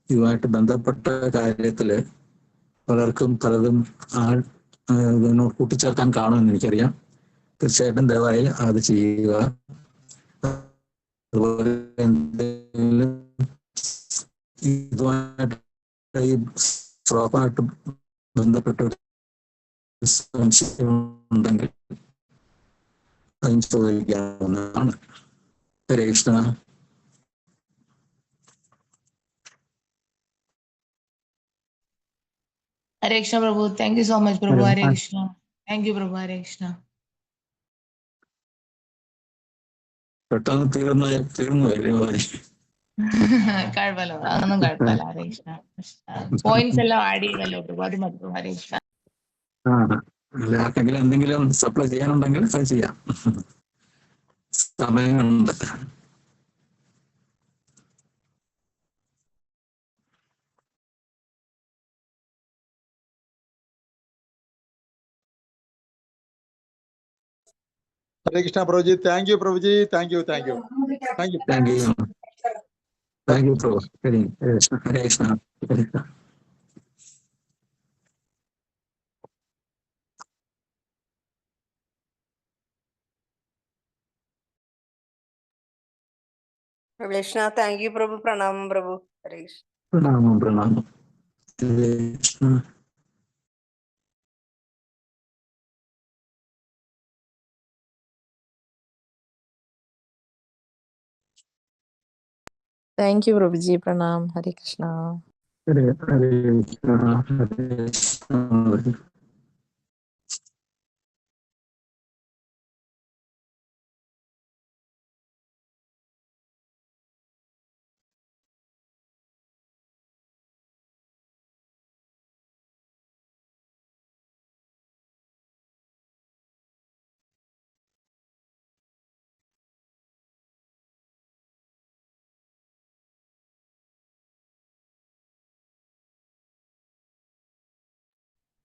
S1: ഇതുമായിട്ട് ബന്ധപ്പെട്ട കാര്യത്തില് പലർക്കും പലതും ഇതിനോട് കൂട്ടിച്ചേർക്കാൻ കാണുമെന്ന് എനിക്കറിയാം. തീർച്ചയായിട്ടും ദയവായി അത് ചെയ്യുക. അതുപോലെ എന്തെങ്കിലും ഇതുമായിട്ട് ഈ ശ്ലോകമായിട്ട് ബന്ധപ്പെട്ട സംശയം ഉണ്ടെങ്കിൽ അതും ചോദിക്കാവുന്നതാണ്. ഹരേ Krishna.
S3: Hare Krishna Prabhu. Thank you so much, Prabhu. Hare Krishna. Thank you, Prabhu. Hare Krishna.
S1: പെട്ടെന്ന് തീർന്നു
S3: കുഴപ്പമില്ല, അതൊന്നും കുഴപ്പമില്ല. ഹരേ കൃഷ്ണ. പോയിന്റ്സ് എല്ലാം ആഡ് ചെയ്തല്ലോ പ്രഭു, അത് മതി. ഹരേ കൃഷ്ണ.
S1: ആർക്കെങ്കിലും എന്തെങ്കിലും സപ്ലൈ ചെയ്യാനുണ്ടെങ്കിൽ അത് ചെയ്യാം. സമയമുണ്ട്.
S4: Hare Krishna Prabhuji. Thank you Prabhuji. Thank you Prabhu.
S1: Hare Krishna. Hare Krishna.
S5: Krishna, thank you, Prabhu. Pranam, Prabhu. Hare Krishna.
S1: പ്രണാമം. Hare Krishna.
S6: Thank you, Prabhuji. Pranam. Hare Krishna.
S1: Hare Krishna. Hare Krishna.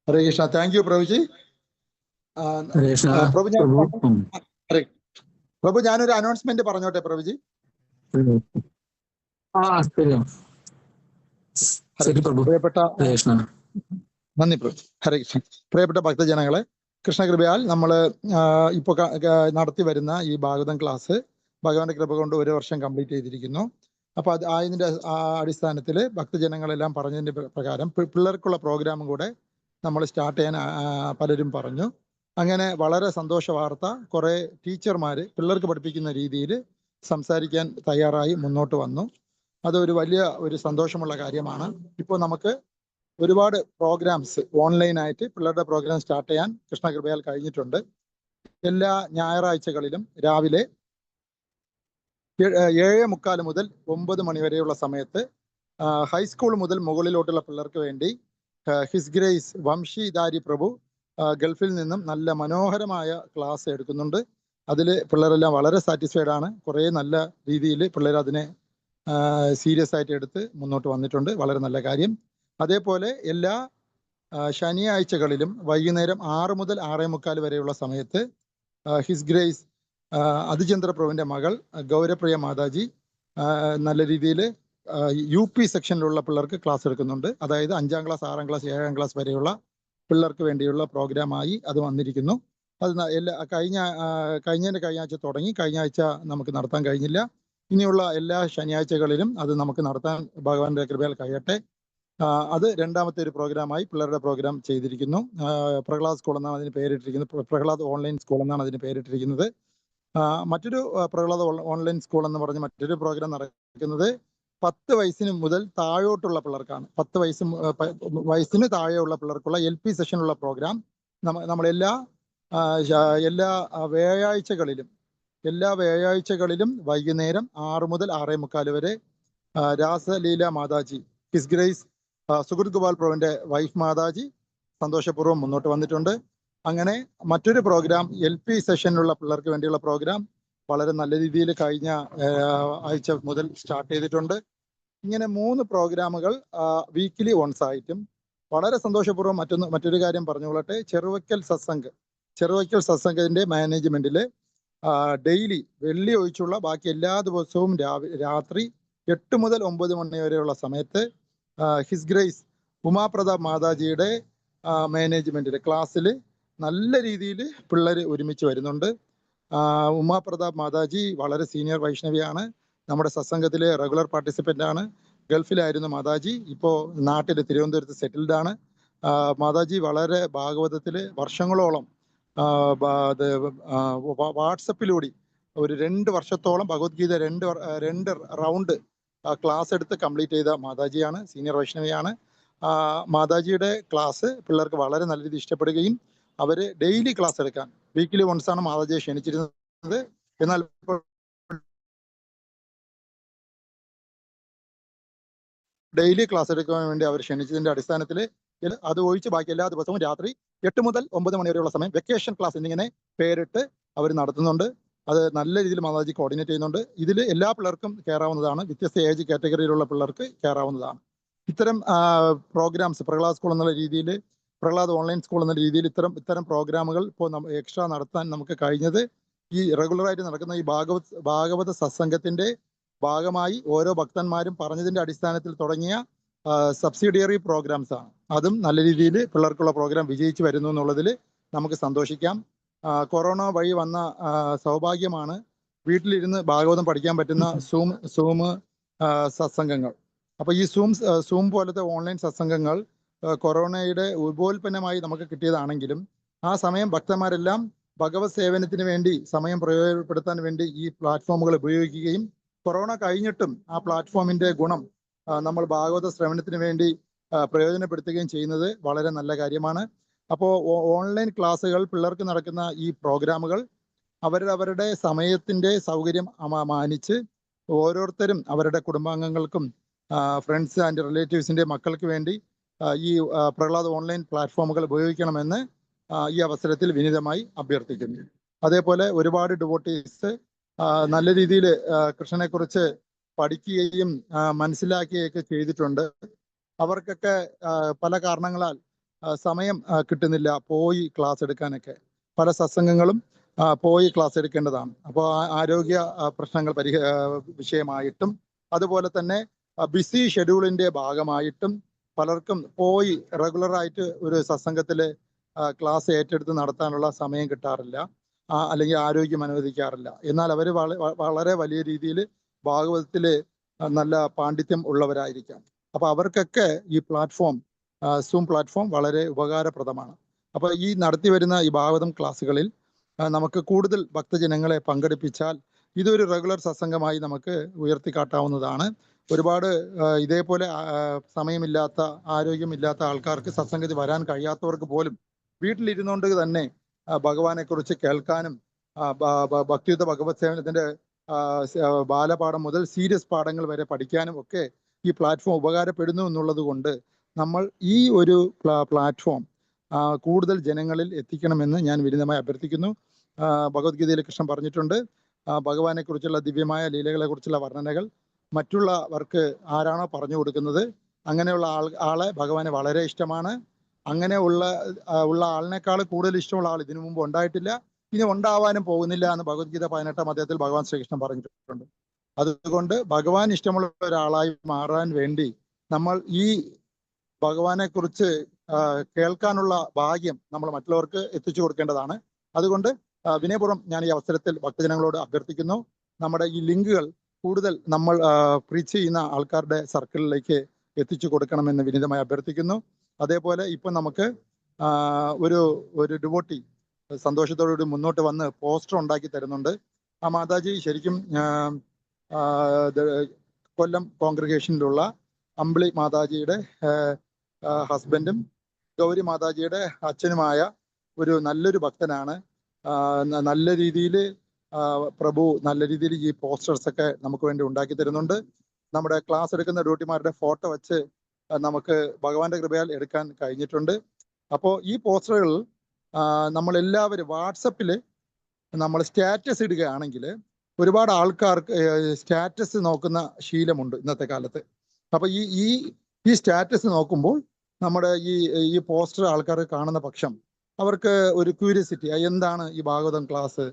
S4: Hare Krishna. Thank you Prabhuji. Prabhu ഞാനൊരു അനൗൺസ്മെന്റ് പറഞ്ഞോട്ടെ പ്രഭുജി. പ്രിയപ്പെട്ട നന്ദി പ്രഭു. ഹരേ കൃഷ്ണ. പ്രിയപ്പെട്ട ഭക്തജനങ്ങളെ, കൃഷ്ണകൃപയാൽ നമ്മൾ ഇപ്പോൾ നടത്തി വരുന്ന ഈ ഭാഗവതം ക്ലാസ് ഭഗവാന്റെ കൃപ കൊണ്ട് 1 വർഷം കംപ്ലീറ്റ് ചെയ്തിരിക്കുന്നു. അപ്പോൾ അതിന്റെ അടിസ്ഥാനത്തിൽ ഭക്തജനങ്ങളെല്ലാം പറഞ്ഞതിന്റെ പ്രകാരം പിള്ളേർക്കുള്ള പ്രോഗ്രാമും കൂടെ നമ്മൾ സ്റ്റാർട്ട് ചെയ്യാൻ പലരും പറഞ്ഞു. അങ്ങനെ വളരെ സന്തോഷ വാർത്ത, കുറേ ടീച്ചർമാർ പിള്ളേർക്ക് പഠിപ്പിക്കുന്ന രീതിയിൽ സംസാരിക്കാൻ തയ്യാറായി മുന്നോട്ട് വന്നു. അതൊരു വലിയ ഒരു സന്തോഷമുള്ള കാര്യമാണ്. ഇപ്പോൾ നമുക്ക് ഒരുപാട് പ്രോഗ്രാംസ് ഓൺലൈനായിട്ട് പിള്ളേരുടെ പ്രോഗ്രാം സ്റ്റാർട്ട് ചെയ്യാൻ കൃഷ്ണകൃപയാൽ കഴിഞ്ഞിട്ടുണ്ട്. എല്ലാ ഞായറാഴ്ചകളിലും രാവിലെ 7:45 മുതൽ 9 മണി വരെയുള്ള സമയത്ത് ഹൈസ്കൂൾ മുതൽ മുകളിലോട്ടുള്ള പിള്ളേർക്ക് വേണ്ടി ഹിസ് ഗ്രേസ് വംശീധാരി പ്രഭു ഗൾഫിൽ നിന്നും നല്ല മനോഹരമായ ക്ലാസ് എടുക്കുന്നുണ്ട്. അതിൽ പിള്ളേരെല്ലാം വളരെ സാറ്റിസ്ഫൈഡ് ആണ്. കുറേ നല്ല രീതിയിൽ പിള്ളേർ അതിനെ സീരിയസ് ആയിട്ട് എടുത്ത് മുന്നോട്ട് വന്നിട്ടുണ്ട്. വളരെ നല്ല കാര്യം. അതേപോലെ എല്ലാ ശനിയാഴ്ചകളിലും വൈകുന്നേരം 6 മുതൽ 6:45 വരെയുള്ള സമയത്ത് ഹിസ് ഗ്രേസ് അതിചന്ദ്ര പ്രഭുവിൻ്റെ മകൾ ഗൗരപ്രിയ മാതാജി നല്ല രീതിയിൽ UP സെക്ഷനിലുള്ള പിള്ളേർക്ക് ക്ലാസ് എടുക്കുന്നുണ്ട്. അതായത് 5ാം ക്ലാസ്, 6ാം ക്ലാസ്, 7ാം ക്ലാസ് വരെയുള്ള പിള്ളേർക്ക് വേണ്ടിയുള്ള പ്രോഗ്രാമായി അത് വന്നിരിക്കുന്നു. അത് കഴിഞ്ഞ ആഴ്ച തുടങ്ങി, കഴിഞ്ഞ ആഴ്ച നമുക്ക് നടത്താൻ കഴിഞ്ഞില്ല. ഇനിയുള്ള എല്ലാ ശനിയാഴ്ചകളിലും അത് നമുക്ക് നടത്താൻ ഭഗവാന്റെ കൃപയാൽ കഴിയട്ടെ. അത് രണ്ടാമത്തെ ഒരു പ്രോഗ്രാമായി പിള്ളേരുടെ പ്രോഗ്രാം ചെയ്തിരിക്കുന്നു. പ്രഹ്ലാദ് സ്കൂൾ എന്നാണ് അതിന് പേരിട്ടിരിക്കുന്നത്. പ്രഹ്ലാദ് ഓൺലൈൻ സ്കൂൾ എന്നാണ് അതിന് പേരിട്ടിരിക്കുന്നത്. മറ്റൊരു പ്രഹ്ലാദ് ഓൺലൈൻ സ്കൂൾ എന്ന് പറഞ്ഞ് മറ്റൊരു പ്രോഗ്രാം നടക്കുന്നത് 10 വയസ്സിന് മുതൽ താഴോട്ടുള്ള പിള്ളേർക്കാണ്. 10 വയസ്സിന് താഴെയുള്ള പിള്ളേർക്കുള്ള LP സെഷനുള്ള പ്രോഗ്രാം നമ്മളെല്ലാ വ്യാഴാഴ്ചകളിലും എല്ലാ വ്യാഴാഴ്ചകളിലും വൈകുന്നേരം 6 മുതൽ 6:45 വരെ രാസലീല മാതാജി ഹിസ് ഗ്രേസ് സുഹൃത് ഗോപാൽ പ്രഭുവിന്റെ വൈഫ് മാതാജി സന്തോഷപൂർവ്വം മുന്നോട്ട് വന്നിട്ടുണ്ട്. അങ്ങനെ മറ്റൊരു പ്രോഗ്രാം LP സെഷനിലുള്ള പിള്ളേർക്ക് വേണ്ടിയുള്ള പ്രോഗ്രാം വളരെ നല്ല രീതിയിൽ കഴിഞ്ഞ ആഴ്ച മുതൽ സ്റ്റാർട്ട് ചെയ്തിട്ടുണ്ട്. ഇങ്ങനെ 3 പ്രോഗ്രാമുകൾ വീക്കിലി വൺസ് ആയിട്ടും വളരെ സന്തോഷപൂർവ്വം മറ്റൊരു കാര്യം പറഞ്ഞുകൊള്ളട്ടെ. ചെറുവയ്ക്കൽ സത്സംഗത്തിന്റെ മാനേജ്മെന്റിൽ ഡെയിലി വെള്ളി ഒഴിച്ചുള്ള ബാക്കി എല്ലാ ദിവസവും രാത്രി 8 മുതൽ 9 മണി വരെയുള്ള സമയത്ത് ഹിസ് ഗ്രേസ് ഉമാപ്രതാപ് മാതാജിയുടെ മാനേജ്മെന്റിൽ ക്ലാസ്സിൽ നല്ല രീതിയിൽ പിള്ളേർ ഒരുമിച്ച് വരുന്നുണ്ട്. ഉമാപ്രതാപ് മാതാജി വളരെ സീനിയർ വൈഷ്ണവിയാണ്. നമ്മുടെ സത്സംഗത്തിലെ റെഗുലർ പാർട്ടിസിപ്പൻ്റ് ആണ്. ഗൾഫിലായിരുന്നു മാതാജി, ഇപ്പോൾ നാട്ടിൽ തിരുവനന്തപുരത്ത് സെറ്റിൽഡ് ആണ്. മാതാജി വളരെ ഭാഗവതത്തിൽ വർഷങ്ങളോളം വാട്സപ്പിലൂടെ ഒരു 2 വർഷത്തോളം ഭഗവത്ഗീത രണ്ട് റൗണ്ട് ക്ലാസ് എടുത്ത് കംപ്ലീറ്റ് ചെയ്ത മാതാജിയാണ്, സീനിയർ വൈഷ്ണവിയാണ്. മാതാജിയുടെ ക്ലാസ് പിള്ളേർക്ക് വളരെ നല്ല രീതിയിൽ ഇഷ്ടപ്പെടുകയും അവർ ഡെയിലി ക്ലാസ് എടുക്കാൻ വീക്കിലി വൺസ് ആണ് മാതാജിയെ ക്ഷണിച്ചിരുന്നത്. എന്നാൽ ഡെയിലി ക്ലാസ് എടുക്കാൻ വേണ്ടി അവർ ക്ഷണിച്ചതിന്റെ അടിസ്ഥാനത്തിൽ അത് ഒഴിച്ച് ബാക്കി എല്ലാ ദിവസവും രാത്രി 8 മുതൽ 9 മണി വരെയുള്ള സമയം വെക്കേഷൻ ക്ലാസ് എന്നിങ്ങനെ പേരിട്ട് അവർ നടത്തുന്നുണ്ട്. അത് നല്ല രീതിയിൽ മാതാജി കോർഡിനേറ്റ് ചെയ്യുന്നുണ്ട്. ഇതിൽ എല്ലാ പിള്ളേർക്കും കയറാവുന്നതാണ്, വ്യത്യസ്ത ഏജ് കാറ്റഗറിയിലുള്ള പിള്ളേർക്ക് കയറാവുന്നതാണ്. ഇത്തരം പ്രോഗ്രാംസ് പ്രഹ്ലാദ് സ്കൂൾ എന്നുള്ള രീതിയിൽ, പ്രഹ്ലാദ് ഓൺലൈൻ സ്കൂൾ എന്ന രീതിയിൽ ഇത്തരം പ്രോഗ്രാമുകൾ ഇപ്പോൾ എക്സ്ട്രാ നടത്താൻ നമുക്ക് കഴിഞ്ഞത് ഈ റെഗുലറായിട്ട് നടക്കുന്ന ഈ ഭാഗവത സത്സംഗത്തിന്റെ ഭാഗമായി ഓരോ ഭക്തന്മാരും പറഞ്ഞതിന്റെ അടിസ്ഥാനത്തിൽ തുടങ്ങിയ സബ്സിഡിയറി പ്രോഗ്രാംസ് ആണ്. അതും നല്ല രീതിയിൽ പിള്ളേർക്കുള്ള പ്രോഗ്രാം വിജയിച്ചു വരുന്നു എന്നുള്ളതിൽ നമുക്ക് സന്തോഷിക്കാം. കൊറോണ വഴി വന്ന സൗഭാഗ്യമാണ് വീട്ടിലിരുന്ന് ഭാഗവതം പഠിക്കാൻ പറ്റുന്ന സൂം സത്സംഗങ്ങൾ. അപ്പോൾ ഈ സൂം പോലത്തെ ഓൺലൈൻ സത്സംഗങ്ങൾ കൊറോണയുടെ ഉപോൽപ്പന്നമായി നമുക്ക് കിട്ടിയതാണെങ്കിലും ആ സമയം ഭക്തന്മാരെല്ലാം ഭഗവത് സേവനത്തിന് വേണ്ടി സമയം പ്രയോജനപ്പെടുത്താൻ വേണ്ടി ഈ പ്ലാറ്റ്ഫോമുകൾ ഉപയോഗിക്കുകയും കൊറോണ കഴിഞ്ഞിട്ടും ആ പ്ലാറ്റ്ഫോമിന്റെ ഗുണം നമ്മൾ ഭാഗവത ശ്രവണത്തിന് വേണ്ടി പ്രയോജനപ്പെടുത്തുകയും ചെയ്യുന്നത് വളരെ നല്ല കാര്യമാണ്. അപ്പോൾ ഓൺലൈൻ ക്ലാസ്സുകൾ പിള്ളേർക്ക് നടക്കുന്ന ഈ പ്രോഗ്രാമുകൾ അവരുടെ സമയത്തിന്റെ സൗകര്യം മാനിച്ച് ഓരോരുത്തരും അവരുടെ കുടുംബാംഗങ്ങൾക്കും ഫ്രണ്ട്സ് ആൻഡ് റിലേറ്റീവ്സിന്റെ മക്കൾക്ക് വേണ്ടി ഈ പ്രഹ്ലാദ് ഓൺലൈൻ പ്ലാറ്റ്ഫോമുകൾ ഉപയോഗിക്കണമെന്ന് ഈ അവസരത്തിൽ വിനീതമായി അഭ്യർത്ഥിക്കുന്നു. അതേപോലെ ഒരുപാട് ഡിവോട്ടീസ് നല്ല രീതിയിൽ കൃഷ്ണനെക്കുറിച്ച് പഠിക്കുകയും മനസ്സിലാക്കുകയൊക്കെ ചെയ്തിട്ടുണ്ട്. അവർക്കൊക്കെ പല കാരണങ്ങളാൽ സമയം കിട്ടുന്നില്ല പോയി ക്ലാസ് എടുക്കാനൊക്കെ. പല സത്സംഗങ്ങളും പോയി ക്ലാസ് എടുക്കേണ്ടതാണ്. അപ്പോൾ ആരോഗ്യ പ്രശ്നങ്ങൾ വിഷയമായിട്ടും അതുപോലെ തന്നെ ബിസി ഷെഡ്യൂളിന്റെ ഭാഗമായിട്ടും പലർക്കും പോയി റെഗുലറായിട്ട് ഒരു സത്സംഗത്തിൽ ക്ലാസ് ഏറ്റെടുത്ത് നടത്താനുള്ള സമയം കിട്ടാറില്ല, അല്ലെങ്കിൽ ആരോഗ്യം അനുവദിക്കാറില്ല. എന്നാൽ അവർ വളരെ വലിയ രീതിയിൽ ഭാഗവതത്തിൽ നല്ല പാണ്ഡിത്യം ഉള്ളവരായിരിക്കാം. അപ്പോൾ അവർക്കൊക്കെ ഈ സൂം പ്ലാറ്റ്ഫോം വളരെ ഉപകാരപ്രദമാണ്. അപ്പോൾ ഈ നടത്തി വരുന്ന ഈ ഭാഗവതം ക്ലാസ്സുകളിൽ നമുക്ക് കൂടുതൽ ഭക്തജനങ്ങളെ പങ്കെടുപ്പിച്ചാൽ ഇതൊരു റെഗുലർ സത്സംഗമായി നമുക്ക് ഉയർത്തിക്കാട്ടാവുന്നതാണ്. ഒരുപാട് ഇതേപോലെ സമയമില്ലാത്ത ആരോഗ്യമില്ലാത്ത ആൾക്കാർക്ക് സത്സംഗത്തിൽ വരാൻ കഴിയാത്തവർക്ക് പോലും വീട്ടിലിരുന്നുകൊണ്ട് തന്നെ ഭഗവാനെ കുറിച്ച് കേൾക്കാനും ഭക്തിയുത ഭഗവത് സേവനത്തിന്റെ ബാലപാഠം മുതൽ സീരിയസ് പാഠങ്ങൾ വരെ പഠിക്കാനും ഒക്കെ ഈ പ്ലാറ്റ്ഫോം ഉപകാരപ്പെടുന്നു എന്നുള്ളത് കൊണ്ട് നമ്മൾ ഈ ഒരു പ്ലാറ്റ്ഫോം കൂടുതൽ ജനങ്ങളിൽ എത്തിക്കണമെന്ന് ഞാൻ വിനീതമായി അഭ്യർത്ഥിക്കുന്നു. ഭഗവത്ഗീതയിൽ കൃഷ്ണൻ പറഞ്ഞിട്ടുണ്ട്, ഭഗവാനെ കുറിച്ചുള്ള ദിവ്യമായ ലീലകളെ കുറിച്ചുള്ള വർണ്ണനകൾ മറ്റുള്ളവർക്ക് ആരാണോ പറഞ്ഞു കൊടുക്കുന്നത് അങ്ങനെയുള്ള ആളെ ഭഗവാന് വളരെ ഇഷ്ടമാണ്. അങ്ങനെ ഉള്ള ആളിനേക്കാൾ കൂടുതൽ ഇഷ്ടമുള്ള ആൾ ഇതിനു മുമ്പ് ഉണ്ടായിട്ടില്ല, ഇനി ഉണ്ടാവാനും പോകുന്നില്ല എന്ന് ഭഗവത്ഗീത 18-ാം അധ്യായത്തിൽ ഭഗവാൻ ശ്രീകൃഷ്ണൻ പറഞ്ഞിട്ടുണ്ട്. അതുകൊണ്ട് ഭഗവാൻ ഇഷ്ടമുള്ള ഒരാളായി മാറാൻ വേണ്ടി നമ്മൾ ഈ ഭഗവാനെ കുറിച്ച് കേൾക്കാനുള്ള ഭാഗ്യം നമ്മൾ മറ്റുള്ളവർക്ക് എത്തിച്ചു കൊടുക്കേണ്ടതാണ്. അതുകൊണ്ട് വിനയപൂർവ്വം ഞാൻ ഈ അവസരത്തിൽ ഭക്തജനങ്ങളോട് അഭ്യർത്ഥിക്കുന്നു, നമ്മുടെ ഈ ലിങ്കുകൾ കൂടുതൽ നമ്മൾ പ്രീച്ച് ചെയ്യുന്ന ആൾക്കാരുടെ സർക്കിളിലേക്ക് എത്തിച്ചു കൊടുക്കണമെന്ന് വിനീതമായി അഭ്യർത്ഥിക്കുന്നു. അതേപോലെ ഇപ്പം നമുക്ക് ഒരു ഡിവോട്ടി സന്തോഷത്തോടുകൂടി മുന്നോട്ട് വന്ന് പോസ്റ്റർ ഉണ്ടാക്കി തരുന്നുണ്ട്. ആ മാതാജി ശരിക്കും കൊല്ലം കോൺഗ്രിഗേഷനിലുള്ള അമ്പിളി മാതാജിയുടെ ഹസ്ബൻഡും ഗൗരി മാതാജിയുടെ അച്ഛനുമായ നല്ലൊരു ഭക്തനാണ്. നല്ല രീതിയിൽ പ്രഭു നല്ല രീതിയിൽ ഈ പോസ്റ്റേഴ്സ് ഒക്കെ നമുക്ക് വേണ്ടി ഉണ്ടാക്കി തരുന്നുണ്ട്. നമ്മുടെ ക്ലാസ് എടുക്കുന്ന ഡ്യൂട്ടിമാരുടെ ഫോട്ടോ വെച്ച് നമുക്ക് ഭഗവാന്റെ കൃപയാൽ എടുക്കാൻ കഴിഞ്ഞിട്ടുണ്ട്. അപ്പോൾ ഈ പോസ്റ്ററുകൾ നമ്മളെല്ലാവരും വാട്സപ്പിൽ നമ്മൾ സ്റ്റാറ്റസ് ഇടുകയാണെങ്കിൽ ഒരുപാട് ആൾക്കാർക്ക് സ്റ്റാറ്റസ് നോക്കുന്ന ശീലമുണ്ട് ഇന്നത്തെ കാലത്ത്. അപ്പോൾ ഈ സ്റ്റാറ്റസ് നോക്കുമ്പോൾ നമ്മുടെ ഈ പോസ്റ്റർ ആൾക്കാർ കാണുന്ന പക്ഷം അവർക്ക് ഒരു ക്യൂരിയോസിറ്റി, എന്താണ് ഈ ഭാഗവതം ക്ലാസ്,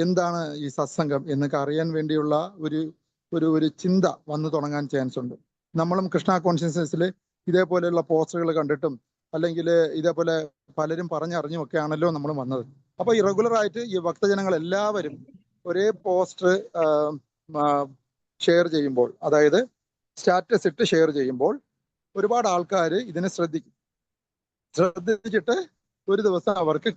S4: എന്താണ് ഈ സത്സംഗം എന്നൊക്കെ അറിയാൻ വേണ്ടിയുള്ള ഒരു ചിന്ത വന്നു തുടങ്ങാൻ ചാൻസ് ഉണ്ട്. നമ്മളും കൃഷ്ണ കോൺഷ്യസ്നസിൽ ഇതേപോലെയുള്ള പോസ്റ്ററുകൾ കണ്ടിട്ടും അല്ലെങ്കിൽ ഇതേപോലെ പലരും പറഞ്ഞറിഞ്ഞും ഒക്കെ ആണല്ലോ നമ്മൾ വന്നത്. അപ്പോൾ ഈ റെഗുലറായിട്ട് ഈ ഭക്തജനങ്ങൾ എല്ലാവരും ഒരേ പോസ്റ്റർ ഷെയർ ചെയ്യുമ്പോൾ, അതായത് സ്റ്റാറ്റസ് ഇട്ട് ഷെയർ ചെയ്യുമ്പോൾ ഒരുപാട് ആൾക്കാർ ഇതിനെ ശ്രദ്ധിച്ചിട്ട് ഒരു ദിവസം അവർക്ക്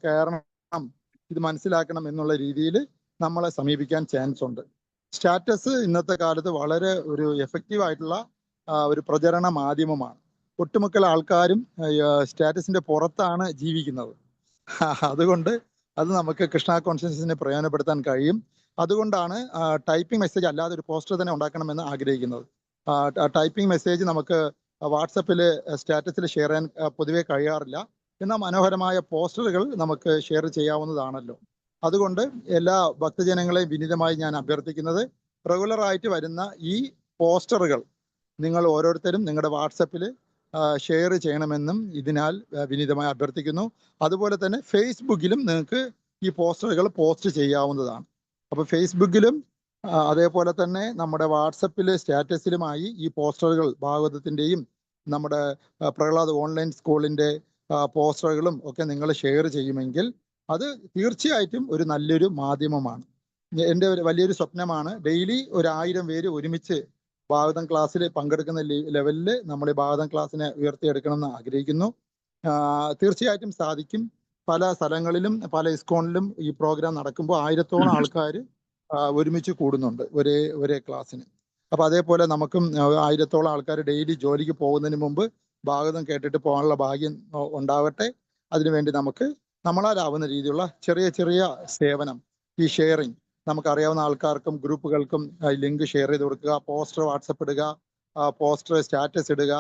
S4: കയറണം, ഇത് മനസ്സിലാക്കണം എന്നുള്ള രീതിയിൽ നമ്മളെ സമീപിക്കാൻ ചാൻസ് ഉണ്ട്. സ്റ്റാറ്റസ് ഇന്നത്തെ കാലത്ത് വളരെ ഒരു എഫക്റ്റീവ് ആയിട്ടുള്ള ഒരു പ്രചരണ മാധ്യമമാണ്. ഒട്ടുമുക്കൽ ആൾക്കാരും സ്റ്റാറ്റസിന്റെ പുറത്താണ് ജീവിക്കുന്നത്. അതുകൊണ്ട് അത് നമുക്ക് കൃഷ്ണ കോൺഷ്യസ്നസിനെ പ്രയോജനപ്പെടുത്താൻ കഴിയും. അതുകൊണ്ടാണ് ടൈപ്പിംഗ് മെസ്സേജ് അല്ലാതെ ഒരു പോസ്റ്റർ തന്നെ ഉണ്ടാക്കണമെന്ന് ആഗ്രഹിക്കുന്നത്. ടൈപ്പിംഗ് മെസ്സേജ് നമുക്ക് വാട്സപ്പിൽ സ്റ്റാറ്റസിൽ ഷെയർ ചെയ്യാൻ പൊതുവെ കഴിയാറില്ല. എന്നാൽ മനോഹരമായ പോസ്റ്ററുകൾ നമുക്ക് ഷെയർ ചെയ്യാവുന്നതാണല്ലോ. അതുകൊണ്ട് എല്ലാ ഭക്തജനങ്ങളെയും വിനീതമായി ഞാൻ അഭ്യർത്ഥിക്കുന്നത്, റെഗുലറായിട്ട് വരുന്ന ഈ പോസ്റ്ററുകൾ നിങ്ങൾ ഓരോരുത്തരും നിങ്ങളുടെ വാട്സപ്പിൽ ഷെയർ ചെയ്യണമെന്നും ഇതിനാൽ വിനീതമായി അഭ്യർത്ഥിക്കുന്നു. അതുപോലെ തന്നെ ഫേസ്ബുക്കിലും നിങ്ങൾക്ക് ഈ പോസ്റ്ററുകൾ പോസ്റ്റ് ചെയ്യാവുന്നതാണ്. അപ്പോൾ ഫേസ്ബുക്കിലും അതേപോലെ തന്നെ നമ്മുടെ വാട്സപ്പിൽ സ്റ്റാറ്റസിലുമായി ഈ പോസ്റ്ററുകൾ ഭാഗവതത്തിൻ്റെയും നമ്മുടെ പ്രഹ്ലാദ് ഓൺലൈൻ സ്കൂളിൻ്റെ പോസ്റ്ററുകളും ഒക്കെ നിങ്ങൾ ഷെയർ ചെയ്യുമെങ്കിൽ അത് തീർച്ചയായിട്ടും ഒരു നല്ലൊരു മാധ്യമമാണ്. എൻ്റെ വലിയൊരു സ്വപ്നമാണ് ഡെയിലി 1000 പേര് ഒരുമിച്ച് ഭാഗവതം ക്ലാസ്സിൽ പങ്കെടുക്കുന്ന ലെവലിൽ നമ്മൾ ഈ ഭാഗവതം ക്ലാസ്സിനെ ഉയർത്തിയെടുക്കണമെന്ന് ആഗ്രഹിക്കുന്നു. തീർച്ചയായിട്ടും സാധിക്കും. പല സ്ഥലങ്ങളിലും പല ഇസ്കോണിലും ഈ പ്രോഗ്രാം നടക്കുമ്പോൾ 1000ഓളം ആൾക്കാർ ഒരുമിച്ച് കൂടുന്നുണ്ട് ഒരേ ക്ലാസ്സിന്. അപ്പോൾ അതേപോലെ നമുക്കും 1000ഓളം ആൾക്കാർ ഡെയിലി ജോലിക്ക് പോകുന്നതിന് മുമ്പ് ഭാഗവതം കേട്ടിട്ട് പോകാനുള്ള ഭാഗ്യം ഉണ്ടാവട്ടെ. അതിനുവേണ്ടി നമുക്ക് നമ്മളാലാവുന്ന രീതിയിലുള്ള ചെറിയ സേവനം, ഈ ഷെയറിങ്, നമുക്കറിയാവുന്ന ആൾക്കാർക്കും ഗ്രൂപ്പുകൾക്കും ലിങ്ക് ഷെയർ ചെയ്ത് കൊടുക്കുക, പോസ്റ്റർ വാട്സപ്പ് ഇടുക, പോസ്റ്റർ സ്റ്റാറ്റസ് ഇടുക,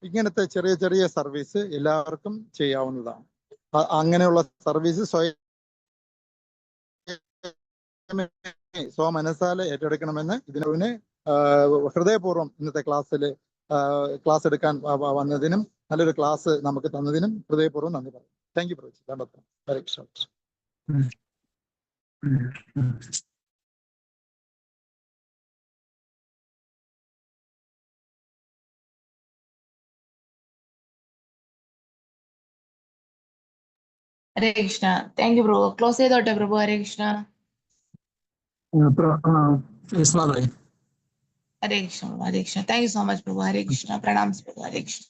S4: ഇങ്ങനത്തെ ചെറിയ സർവീസ് എല്ലാവർക്കും ചെയ്യാവുന്നതാണ്. അങ്ങനെയുള്ള സർവീസ് മനസ്സാലെ ഏറ്റെടുക്കണമെന്ന് ഇതിനെ ഹൃദയപൂർവ്വം ഇന്നത്തെ ക്ലാസ് എടുക്കാൻ വന്നതിനും നല്ലൊരു ക്ലാസ് നമുക്ക് തന്നതിനും ഹൃദയപൂർവ്വം നന്ദി പറയും. Thank you professor. Hare Krishna.
S3: Hare Krishna. Thank you Prabhu. Close ചെയ്തോട്ടെ Prabhu. Hare Krishna. Hare Krishna. Hare Krishna. Thank you so much Prabhu. Hare Krishna. പ്രണാം പ്രഭു. ഹരേ കൃഷ്ണ.